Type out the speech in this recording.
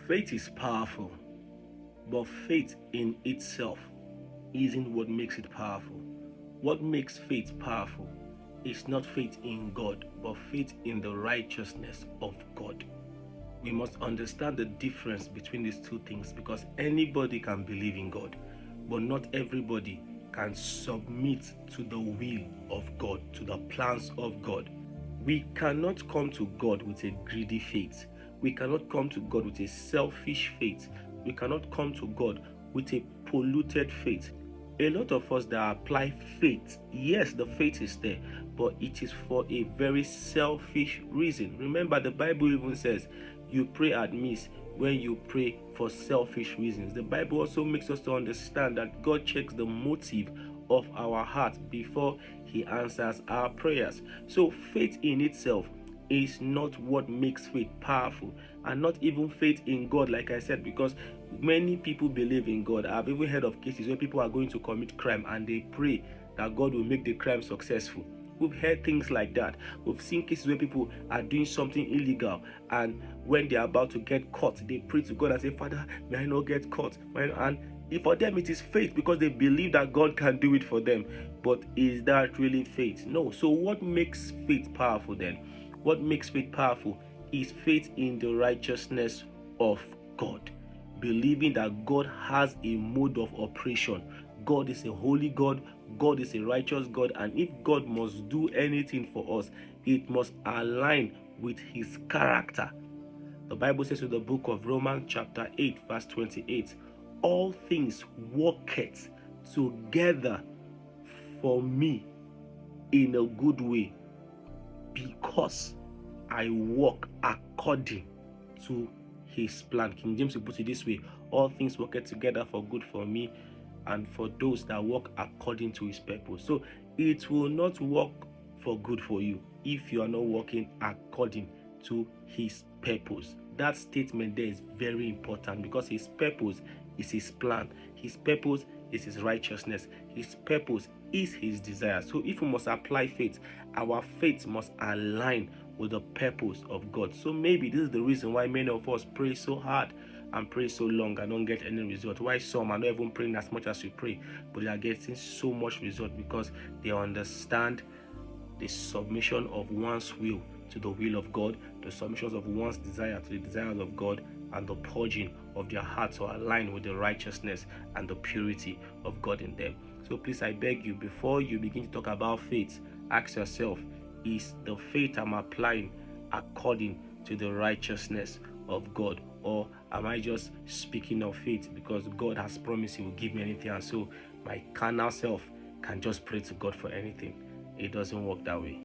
Faith is powerful, but faith in itself isn't what makes it powerful. What makes faith powerful is not faith in God, but faith in the righteousness of God. We must understand the difference between these two things, because anybody can believe in God, but not everybody can submit to the will of God, to the plans of God. We cannot come to God with a greedy faith. We cannot come to God with a selfish faith. We cannot come to God with a polluted faith. A lot of us that apply faith, yes, the faith is there, but it is for a very selfish reason. Remember, the Bible even says you pray amiss when you pray for selfish reasons. The Bible also makes us to understand that God checks the motive of our heart before he answers our prayers. So faith in itself is not what makes faith powerful, and not even faith in God, like I said, because many people believe in God. I've even heard of cases where people are going to commit crime and they pray that God will make the crime successful. We've heard things like that. We've seen cases where people are doing something illegal, and when they're about to get caught, they pray to God and say, Father, may I not get caught. And for them it is faith, because they believe that God can do it for them. But is that really faith? No. So what makes faith powerful then? What makes faith powerful is faith in the righteousness of God. Believing that God has a mode of operation. God is a holy God. God is a righteous God. And if God must do anything for us, it must align with his character. The Bible says in the book of Romans chapter 8 verse 28, all things worketh together for me in a good way, because I walk according to his plan. King James will put it this way: all things work together for good for me and for those that walk according to his purpose. So it will not work for good for you if you are not working according to his purpose. That statement there is very important, because his purpose is his plan. His purpose is his righteousness. His purpose is his desire. So if we must apply faith, our faith must align with the purpose of God. So maybe this is the reason why many of us pray so hard and pray so long and don't get any result. Why some are not even praying as much as we pray, but they are getting so much result, because they understand the submission of one's will to the will of God, the submission of one's desire to the desires of God, and the purging of their hearts to align with the righteousness and the purity of God in them. So please, I beg you, before you begin to talk about faith, ask yourself, is the faith I'm applying according to the righteousness of God? Or am I just speaking of faith because God has promised he will give me anything, and so my carnal self can just pray to God for anything? It doesn't work that way.